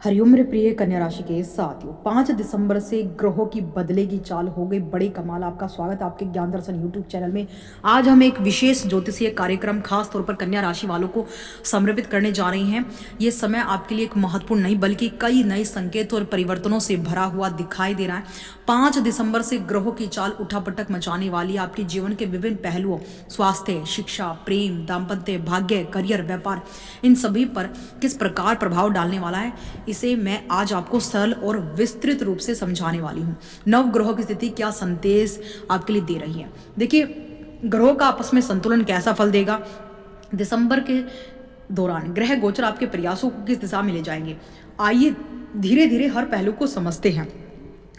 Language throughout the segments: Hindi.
हरिओम मेरे प्रिय कन्या राशि के साथियों, 5 दिसंबर से ग्रहों की बदलेगी चाल, हो गई बड़ी कमाल। आपका स्वागत है आपके ज्ञान दर्शन यूट्यूब चैनल में। आज हम एक विशेष ज्योतिषीय कार्यक्रम खास तौर पर कन्या राशि वालों को समर्पित करने जा रहे हैं। ये समय आपके लिए एक महत्वपूर्ण नहीं बल्कि कई नए संकेत और परिवर्तनों से भरा हुआ दिखाई दे रहा है। 5 दिसंबर से ग्रहों की चाल उठापटक मचाने वाली आपके जीवन के विभिन्न पहलुओं, स्वास्थ्य, शिक्षा, प्रेम, दाम्पत्य, भाग्य, करियर, व्यापार, इन सभी पर किस प्रकार प्रभाव डालने वाला है, इसे मैं आज आपको सरल और विस्तृत रूप से समझाने वाली हूँ। नव ग्रहों की स्थिति क्या संदेश आपके लिए दे रही है। देखिए, ग्रहों का आपस में संतुलन कैसा फल देगा। दिसंबर के दौरान ग्रह गोचर आपके प्रयासों को किस दिशा में ले जाएंगे, आइए धीरे धीरे हर पहलू को समझते हैं।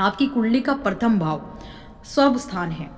आपकी कुंडली का प्रथम भाव स्व स्थान है।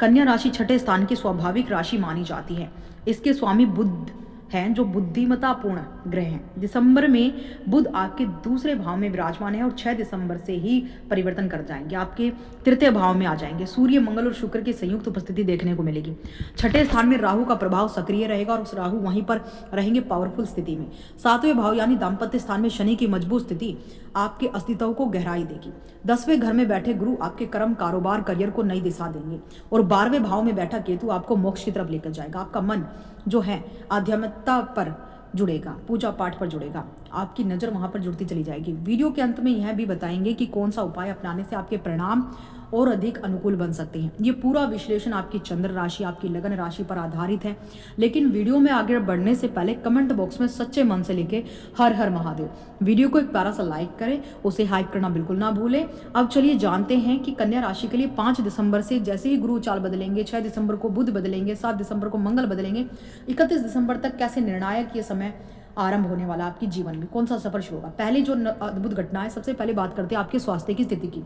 कन्या राशि छठे स्थान की स्वाभाविक राशि मानी जाती है। इसके स्वामी बुध हैं, जो बुद्धिमत्तापूर्ण ग्रह हैं। दिसंबर में बुध आपके दूसरे भाव में विराजमान है और 6 दिसंबर से ही परिवर्तन कर जाएंगे, आपके तृतीय भाव में आ जाएंगे। सूर्य, मंगल और शुक्र की संयुक्त उपस्थिति देखने को मिलेगी। छठे स्थान में राहु का प्रभाव सक्रिय रहेगा और उस राहु वहीं पर रहेंगे पावरफुल स्थिति में। सातवें भाव यानी दाम्पत्य स्थान में शनि की मजबूत स्थिति आपके अस्तित्व को गहराई देगी। 10वें घर में बैठे गुरु आपके कर्म, कारोबार, करियर को नई दिशा देंगे और 12वें भाव में बैठा केतु आपको मोक्ष की तरफ लेकर जाएगा। आपका मन जो है आध्यात्मिकता पर जुड़ेगा, पूजा पाठ पर जुड़ेगा, आपकी नज़र वहां पर जुड़ती चली जाएगी। वीडियो के अंत में यह भी बताएंगे कि कौन सा उपाय अपनाने से आपके परिणाम और अधिक अनुकूल बन सकते हैं। ये पूरा विश्लेषण आपकी चंद्र राशि, आपकी लगन राशि पर आधारित है। लेकिन वीडियो में आगे बढ़ने से पहले कमेंट बॉक्स में सच्चे मन से लिखे हर हर महादेव। वीडियो को एक प्यारा सा लाइक करें, उसे हाइप करना बिल्कुल ना भूलें। अब चलिए जानते हैं कि कन्या राशि के लिए 5 दिसंबर से जैसे ही गुरु चाल बदलेंगे, 6 दिसंबर को बुध बदलेंगे, 7 दिसंबर को मंगल बदलेंगे, 31 दिसंबर तक कैसे निर्णायक ये समय आरंभ होने वाला आपके जीवन में, कौन सा सफर शुरू होगा। पहली जो अद्भुत घटना है, सबसे पहले बात करते हैं आपके स्वास्थ्य की स्थिति की।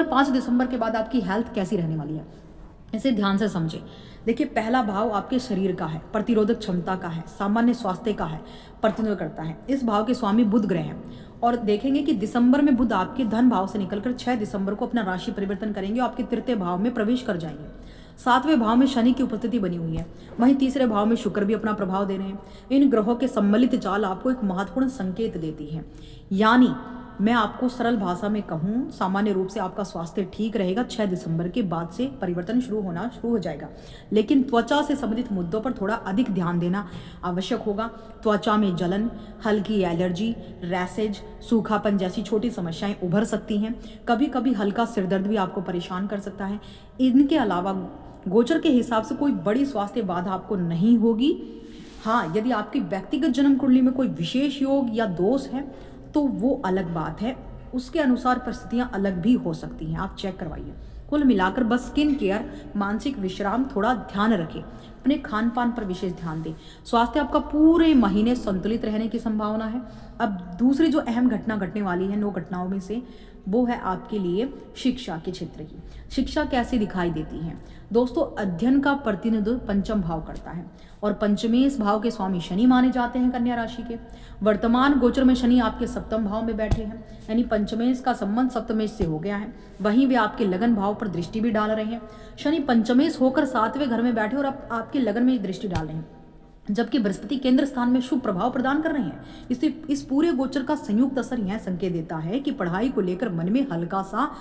5 दिसंबर के बाद आपकी हेल्थ कैसी रहने वाली है, इसे ध्यान से समझे। देखिए, पहला भाव आपके शरीर का है, प्रतिरोधक क्षमता का है, सामान्य स्वास्थ्य का है, प्रतिनिधित्व करता है। इस भाव के स्वामी बुध ग्रह हैं और देखेंगे कि दिसंबर में बुध आपके धन भाव से निकलकर 6 दिसंबर को अपना राशि परिवर्तन करेंगे और आपके तृतीय भाव में प्रवेश कर जाएंगे। 7वें भाव में शनि की उपस्थिति बनी हुई है, वहीं तीसरे भाव में शुक्र भी अपना प्रभाव दे रहे हैं। इन ग्रहों के सम्मिलित चाल आपको एक महत्वपूर्ण संकेत देती है। यानी मैं आपको सरल भाषा में कहूँ, सामान्य रूप से आपका स्वास्थ्य ठीक रहेगा। 6 दिसंबर के बाद से परिवर्तन शुरू हो जाएगा, लेकिन त्वचा से संबंधित मुद्दों पर थोड़ा अधिक ध्यान देना आवश्यक होगा। त्वचा में जलन, हल्की एलर्जी, रैसेज, सूखापन जैसी छोटी समस्याएं उभर सकती हैं। कभी कभी हल्का सिरदर्द भी आपको परेशान कर सकता है। इनके अलावा गोचर के हिसाब से कोई बड़ी स्वास्थ्य बाधा आपको नहीं होगी। हाँ, यदि आपकी व्यक्तिगत जन्म कुंडली में कोई विशेष योग या दोष है तो वो अलग बात है, उसके अनुसार परिस्थितियां अलग भी हो सकती हैं, आप चेक करवाइए। कुल मिलाकर बस स्किन केयर, मानसिक विश्राम, थोड़ा ध्यान रखें, अपने खान पान पर विशेष ध्यान दें। स्वास्थ्य आपका पूरे महीने संतुलित रहने की संभावना है। अब दूसरी जो अहम घटना घटने वाली है 9 घटनाओं में से, वो है आपके लिए शिक्षा के क्षेत्र की। शिक्षा कैसी दिखाई देती है दोस्तों। अध्ययन का प्रतिनिधित्व पंचम भाव करता है और पंचमेश भाव के स्वामी शनि माने जाते हैं कन्या राशि के। वर्तमान गोचर में शनि आपके सप्तम भाव में बैठे हैं, यानी पंचमेश का संबंध सप्तमेश से हो गया है। वहीं वे आपके लगन भाव पर दृष्टि भी डाल रहे हैं। शनि पंचमेश होकर 7वें घर में बैठे और आपके लगन में दृष्टि डाल रहे हैं, जबकि बृहस्पति केंद्र स्थान में शुभ प्रभाव प्रदान कर रहे हैं। इससे इस पूरे गोचर का संयुक्त असर यह संकेत देता है कि पढ़ाई को लेकर मन में हल्का सा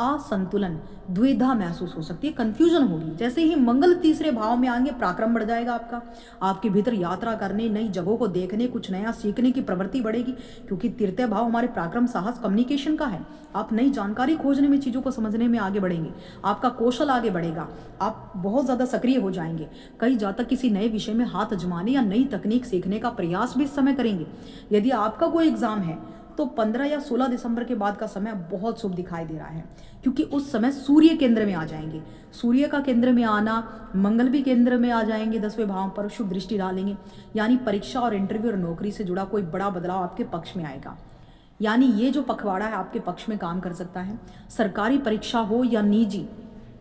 असंतुलन, द्विधा महसूस हो सकती है, कंफ्यूजन होगी। जैसे ही मंगल तीसरे भाव में आएंगे, पराक्रम बढ़ जाएगा आपका। आपके भीतर यात्रा करने, नई जगहों को देखने, कुछ नया सीखने की प्रवृत्ति बढ़ेगी, क्योंकि तृतीय भाव हमारे पराक्रम, साहस, कम्युनिकेशन का है। आप नई जानकारी खोजने में, चीज़ों को समझने में आगे बढ़ेंगे, आपका कौशल आगे बढ़ेगा, आप बहुत ज़्यादा सक्रिय हो जाएंगे। कई जातक किसी नए विषय में हाथ आजमाने या नई तकनीक सीखने का प्रयास भी इस समय करेंगे। यदि आपका कोई एग्जाम है तो 15 या 16 दिसंबर के बाद का समय बहुत शुभ दिखाई दे रहा है, क्योंकि उस समय सूर्य केंद्र में आ जाएंगे। सूर्य का केंद्र में आना, मंगल भी केंद्र में आ जाएंगे, 10वें भाव पर शुभ दृष्टि डालेंगे। यानी परीक्षा और इंटरव्यू और नौकरी से जुड़ा कोई बड़ा बदलाव आपके पक्ष में आएगा। यानी ये जो पखवाड़ा है आपके पक्ष में काम कर सकता है। सरकारी परीक्षा हो या निजी,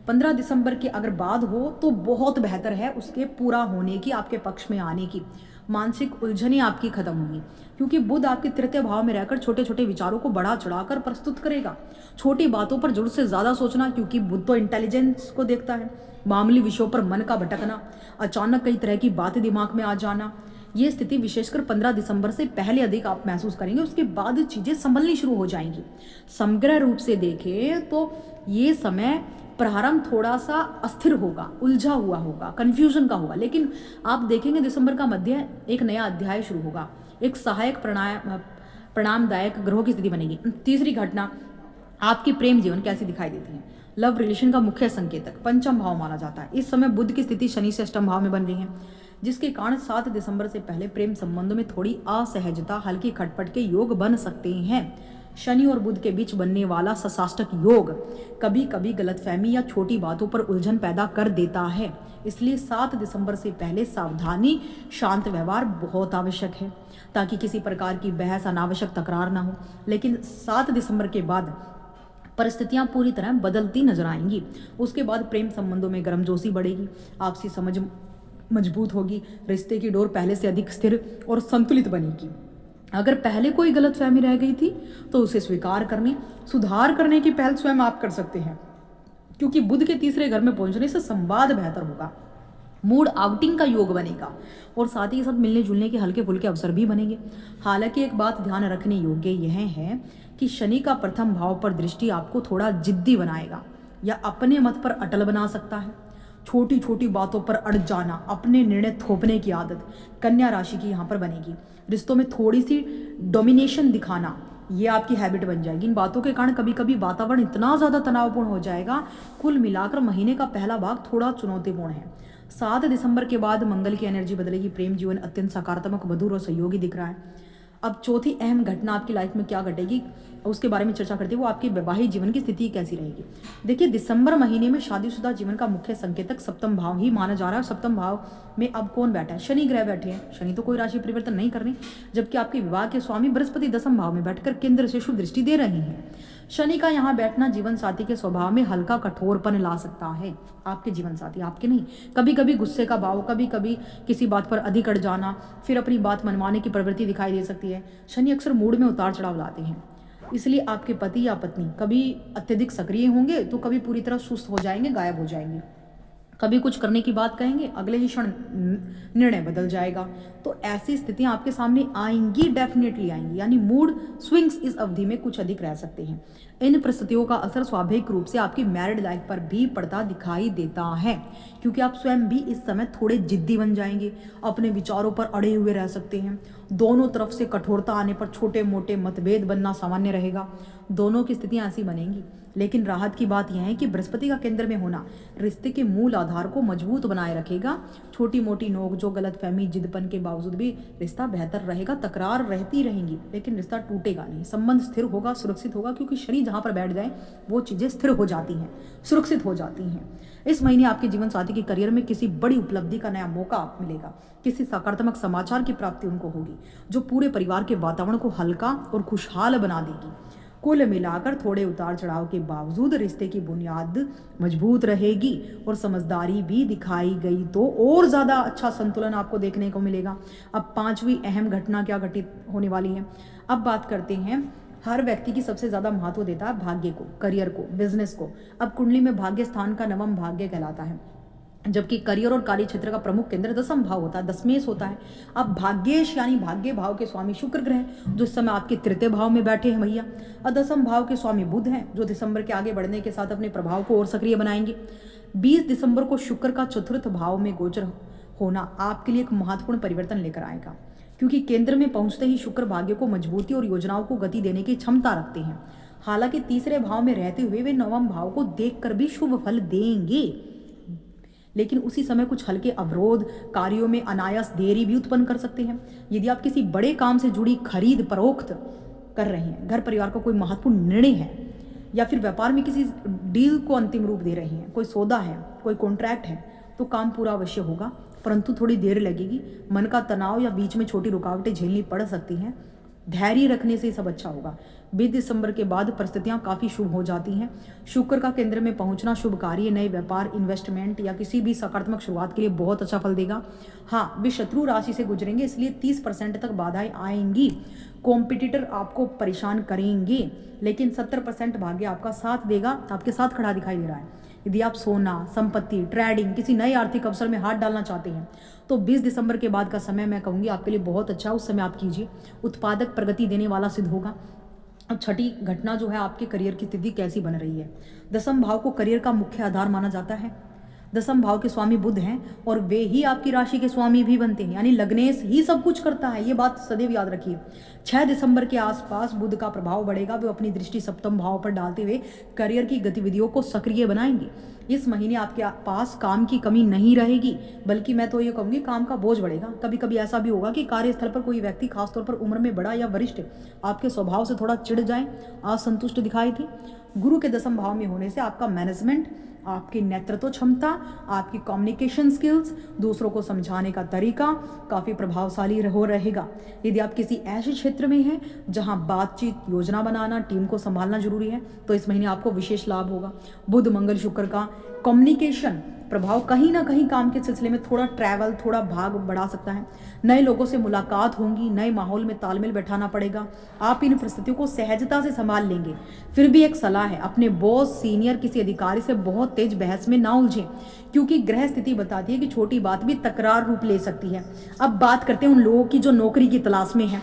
15 दिसंबर के अगर बाद हो तो बहुत बेहतर है, उसके पूरा होने की, आपके पक्ष में आने की। मानसिक उलझनें आपकी खत्म होंगी, क्योंकि बुध आपके तृतीय भाव में रहकर छोटे छोटे विचारों को बढ़ा चढ़ाकर प्रस्तुत करेगा। छोटी बातों पर जरूरत से ज्यादा सोचना, क्योंकि बुध तो इंटेलिजेंस को देखता है। मामूली विषयों पर मन का भटकना, अचानक कई तरह की बातें दिमाग में आ जाना, ये स्थिति विशेषकर 15 दिसंबर से पहले अधिक आप महसूस करेंगे, उसके बाद चीज़ें संभलनी शुरू हो जाएंगी। समग्र रूप से देखें तो ये समय प्रारंभ थोड़ा सा अस्थिर होगा, उलझा हुआ होगा, कंफ्यूजन का होगा, लेकिन आप देखेंगे दिसंबर का मध्य एक नया अध्याय शुरू होगा, एक सहायक परिणामदायक ग्रहों की स्थिति बनेगी। तीसरी घटना, आपकी प्रेम जीवन कैसी दिखाई देती है। लव रिलेशन का मुख्य संकेतक पंचम भाव माना जाता है। इस समय बुध की स्थिति शनि से अष्टम भाव में बन रही है, जिसके कारण 7 दिसंबर से पहले प्रेम संबंधों में थोड़ी असहजता, हल्की खटपट के योग बन सकते हैं। शनि और बुध के बीच बनने वाला सशाष्टक योग कभी कभी गलतफहमी या छोटी बातों पर उलझन पैदा कर देता है, इसलिए 7 दिसंबर से पहले सावधानी, शांत व्यवहार बहुत आवश्यक है ताकि किसी प्रकार की बहस, अनावश्यक तकरार ना हो। लेकिन 7 दिसंबर के बाद परिस्थितियां पूरी तरह बदलती नजर आएंगी। उसके बाद प्रेम संबंधों में गर्मजोशी बढ़ेगी, आपसी समझ मजबूत होगी, रिश्ते की डोर पहले से अधिक स्थिर और संतुलित बनेगी। अगर पहले कोई गलतफहमी रह गई थी तो उसे स्वीकार करने, सुधार करने की पहल स्वयं आप कर सकते हैं, क्योंकि बुध के तीसरे घर में पहुंचने से संवाद बेहतर होगा, मूड आउटिंग का योग बनेगा और साथ ही साथ मिलने जुलने के हल्के फुल्के अवसर भी बनेंगे। हालांकि एक बात ध्यान रखने योग्य यह है कि शनि का प्रथम भाव पर दृष्टि आपको थोड़ा जिद्दी बनाएगा या अपने मत पर अटल बना सकता है। छोटी छोटी बातों पर अड़ जाना, अपने निर्णय थोपने की आदत कन्या राशि की यहाँ पर बनेगी। रिश्तों में थोड़ी सी डोमिनेशन दिखाना, ये आपकी हैबिट बन जाएगी। इन बातों के कारण कभी कभी वातावरण इतना ज़्यादा तनावपूर्ण हो जाएगा। कुल मिलाकर महीने का पहला भाग थोड़ा चुनौतीपूर्ण है। 7 दिसंबर के बाद मंगल की एनर्जी बदलेगी, प्रेम जीवन अत्यंत सकारात्मक, मधुर और सहयोगी दिख रहा है। अब चौथी अहम घटना आपकी लाइफ में क्या घटेगी उसके बारे में चर्चा करते हैं, वो आपके वैवाहिक जीवन की स्थिति कैसी रहेगी। देखिए, दिसंबर महीने में शादीशुदा जीवन का मुख्य संकेतक सप्तम भाव ही माना जा रहा है। सप्तम भाव में अब कौन बैठा है? शनि ग्रह बैठे हैं। शनि तो कोई राशि परिवर्तन नहीं कर रहे, जबकि आपके विवाह के स्वामी बृहस्पति दसम भाव में बैठकर केंद्र से शुभ दृष्टि दे रहे हैं। शनि का यहाँ बैठना जीवन साथी के स्वभाव में हल्का कठोरपन ला सकता है। आपके जीवन साथी, आपके नहीं। कभी कभी गुस्से का भाव, कभी कभी किसी बात पर अधिक अड़ जाना, फिर अपनी बात मनवाने की प्रवृत्ति दिखाई दे सकती है। शनि अक्सर मूड में उतार चढ़ाव लाते हैं, इसलिए आपके पति या पत्नी कभी अत्यधिक सक्रिय होंगे तो कभी पूरी तरह सुस्त हो जाएंगे, गायब हो जाएंगे। कभी कुछ करने की बात कहेंगे, अगले ही क्षण निर्णय बदल जाएगा। तो ऐसी स्थितियां आपके सामने आएंगी, डेफिनेटली आएंगी, यानी मूड स्विंग्स इस अवधि में कुछ अधिक रह सकते हैं। इन परिस्थितियों का असर स्वाभाविक रूप से आपकी मैरिड लाइफ पर भी पड़ता दिखाई देता है, क्योंकि आप स्वयं भी इस समय थोड़े जिद्दी बन जाएंगे, अपने विचारों पर अड़े हुए रह सकते हैं। दोनों तरफ से कठोरता आने पर छोटे मोटे मतभेद बनना सामान्य रहेगा। दोनों की स्थितियां ऐसी बनेंगी, लेकिन राहत की बात यह है कि बृहस्पति का केंद्र में होना रिश्ते के मूल आधार को मजबूत बनाए रखेगा। छोटी मोटी नोकझोंक, गलतफहमी, जिदपन के बावजूद भी रिश्ता बेहतर रहेगा। तकरार रहती रहेंगी, लेकिन रिश्ता टूटेगा नहीं, संबंध स्थिर होगा, सुरक्षित होगा, क्योंकि शनि जहां पर बैठ जाए वो चीजें स्थिर हो जाती हैं, सुरक्षित हो जाती हैं। इस महीने आपके जीवन साथी के करियर में किसी बड़ी उपलब्धि का नया मौका मिलेगा। किसी सकारात्मक समाचार की प्राप्ति उनको होगी, जो पूरे परिवार के वातावरण को हल्का और खुशहाल बना देगी। कुल मिलाकर थोड़े उतार चढ़ाव के बावजूद रिश्ते की बुनियाद मजबूत रहेगी और समझदारी भी दिखाई गई तो और ज़्यादा अच्छा संतुलन आपको देखने को मिलेगा। अब पांचवी अहम घटना क्या घटित होने वाली है, अब बात करते हैं। हर व्यक्ति की सबसे ज़्यादा महत्व देता है भाग्य को, करियर को, बिजनेस को। अब कुंडली में भाग्य स्थान का नवम भाग्य कहलाता है, जबकि करियर और कार्य क्षेत्र का प्रमुख केंद्र दसम भाव होता है, दशमेश होता है। अब भाग्येश यानी भाग्य भाव के स्वामी शुक्र ग्रह, जो इस समय आपके तृतीय भाव में बैठे हैं भैया, और दसम भाव के स्वामी बुध हैं, जो दिसंबर के आगे बढ़ने के साथ अपने प्रभाव को और सक्रिय बनाएंगे। 20 दिसंबर को शुक्र का चतुर्थ भाव में गोचर होना आपके लिए एक महत्वपूर्ण परिवर्तन लेकर आएगा, क्योंकि केंद्र में पहुंचते ही शुक्र भाग्य को मजबूती और योजनाओं को गति देने की क्षमता रखते हैं। हालांकि तीसरे भाव में रहते हुए वे नवम भाव को देखकर भी शुभ फल देंगे, लेकिन उसी समय कुछ हल्के अवरोध, कार्यों में अनायास देरी भी उत्पन्न कर सकते हैं। यदि आप किसी बड़े काम से जुड़ी खरीद फरोख्त कर रहे हैं, घर परिवार का कोई महत्वपूर्ण निर्णय है, या फिर व्यापार में किसी डील को अंतिम रूप दे रहे हैं, कोई सौदा है, कोई कॉन्ट्रैक्ट है, तो काम पूरा अवश्य होगा, परंतु थोड़ी देर लगेगी। मन का तनाव या बीच में छोटी रुकावटें झेलनी पड़ सकती हैं। धैर्य रखने से सब अच्छा होगा। 20 दिसंबर के बाद परिस्थितियां काफ़ी शुभ हो जाती हैं। शुक्र का केंद्र में पहुंचना शुभ कार्य, नए व्यापार, इन्वेस्टमेंट या किसी भी सकारात्मक शुरुआत के लिए बहुत अच्छा फल देगा। हाँ, वे शत्रु राशि से गुजरेंगे, इसलिए 30% तक बाधाएं आएंगी। कॉम्पिटिटर आपको परेशान करेंगे, लेकिन 70% भाग्य आपका साथ देगा, आपके साथ खड़ा दिखाई दे रहा है। यदि आप सोना, संपत्ति, ट्रेडिंग, किसी नए आर्थिक अवसर में हाथ डालना चाहते हैं तो 20 दिसंबर के बाद का समय मैं कहूँगी आपके लिए बहुत अच्छा है। उस समय आप कीजिए, उत्पादक प्रगति देने वाला सिद्ध होगा। अब छठी घटना जो है, आपके करियर की स्थिति कैसी बन रही है। दसम भाव को करियर का मुख्य आधार माना जाता है। दसम भाव के स्वामी बुध हैं और वे ही आपकी राशि के स्वामी भी बनते हैं, यानी लग्नेश ही सब कुछ करता है। ये बात सदैव याद रखिए। 6 दिसंबर के आसपास बुध का प्रभाव बढ़ेगा। वे अपनी दृष्टि सप्तम भाव पर डालते हुए करियर की गतिविधियों को सक्रिय बनाएंगे। इस महीने आपके पास काम की कमी नहीं रहेगी, बल्कि मैं तो ये कहूँगी काम का बोझ बढ़ेगा। कभी कभी ऐसा भी होगा कि कार्यस्थल पर कोई व्यक्ति, खासतौर पर उम्र में बड़ा या वरिष्ठ, आपके स्वभाव से थोड़ा चिढ़ जाए, असंतुष्ट दिखाई थी। गुरु के दसम भाव में होने से आपका मैनेजमेंट, आपकी नेतृत्व क्षमता, आपकी कम्युनिकेशन स्किल्स, दूसरों को समझाने का तरीका काफ़ी प्रभावशाली हो रहेगा। यदि आप किसी ऐसे क्षेत्र में हैं जहां बातचीत, योजना बनाना, टीम को संभालना जरूरी है तो इस महीने आपको विशेष लाभ होगा। बुध, मंगल, शुक्र का कम्युनिकेशन प्रभाव कहीं ना कहीं काम के सिलसिले में थोड़ा ट्रैवल, थोड़ा भाग बढ़ा सकता है। नए लोगों से मुलाकात होंगी, नए माहौल में तालमेल बैठाना पड़ेगा। आप इन परिस्थितियों को सहजता से संभाल लेंगे। फिर भी एक सलाह है, अपने बॉस, सीनियर, किसी अधिकारी से बहुत तेज बहस में ना उलझें, क्योंकि ग्रह स्थिति बताती है कि छोटी बात भी तकरार रूप ले सकती है। अब बात करते हैं उन लोगों की जो नौकरी की तलाश में है।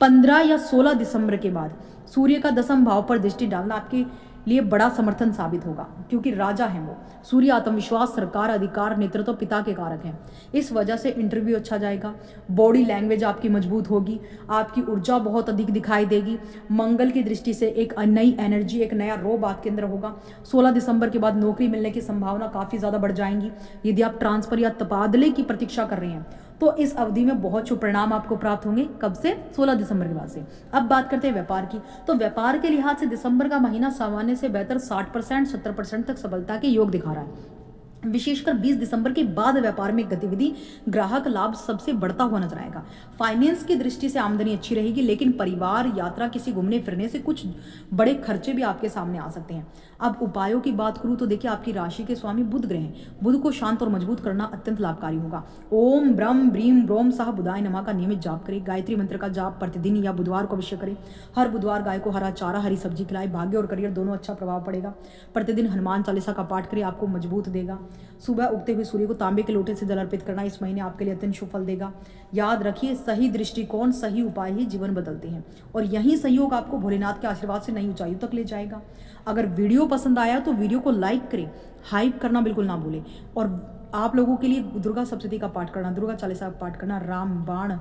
15 या 16 दिसंबर के बाद सूर्य का दसम भाव पर दृष्टि डालना आपके लिए बड़ा समर्थन साबित होगा, क्योंकि राजा हैं वो। सूर्य आत्मविश्वास, सरकार, अधिकार, नेतृत्व, पिता के कारक हैं। इस वजह से इंटरव्यू अच्छा जाएगा। बॉडी लैंग्वेज आपकी मजबूत होगी, आपकी ऊर्जा बहुत अधिक दिखाई देगी। मंगल की दृष्टि से एक नई एनर्जी, एक नया रोब आपके अंदर होगा। 16 दिसंबर के बाद नौकरी मिलने की संभावना काफ़ी ज़्यादा बढ़ जाएंगी। यदि आप ट्रांसफर या तबादले की प्रतीक्षा कर रहे हैं तो इस अवधि में बहुत शुभ परिणाम आपको प्राप्त होंगे। कब से? 16 दिसंबर के बाद से। अब बात करते हैं व्यापार की। तो व्यापार के लिहाज से दिसंबर का महीना सामान्य से बेहतर 60%, 70% तक सफलता के योग दिखा रहा है। विशेषकर 20 दिसंबर के बाद व्यापार में गतिविधि, ग्राहक लाभ सबसे बढ़ता हुआ नजर आएगा। फाइनेंस की दृष्टि से आमदनी अच्छी रहेगी, लेकिन परिवार, यात्रा, किसी घूमने फिरने से कुछ बड़े खर्चे भी आपके सामने आ सकते हैं। अब उपायों की बात करूं तो देखिए, आपकी राशि के स्वामी बुध ग्रह हैं। बुध को शांत और मजबूत करना अत्यंत लाभकारी होगा। ओम ब्रह्म ब्रीम ब्रोम साह बुधाय नमः का नियमित जाप करें। गायत्री मंत्र का जाप प्रतिदिन या बुधवार को अवश्य करें। हर बुधवार गाय को हरा चारा, हरी सब्जी खिलाएं। भाग्य और करियर दोनों अच्छा प्रभाव पड़ेगा। प्रतिदिन हनुमान चालीसा का पाठ करें, आपको मजबूत देगा। सुबह उगते हुए सूर्य को तांबे के लोटे से जल अर्पित करना इस महीने आपके लिए अत्यंत शुभ फल देगा। याद रखिए, सही दृष्टिकोण, सही उपाय ही जीवन बदलते हैं, और यही सहयोग आपको भोलेनाथ के आशीर्वाद से नई ऊंचाइयों तक ले जाएगा। अगर वीडियो पसंद आया तो वीडियो को लाइक करें, हाइप करना बिल्कुल ना भूलें। और आप लोगों के लिए दुर्गा सप्तशती का पाठ करना, दुर्गा चालीसा का पाठ करना रामबाण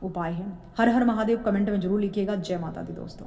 उपाय है। हर हर महादेव कमेंट में जरूर लिखिएगा। जय माता दी दोस्तों।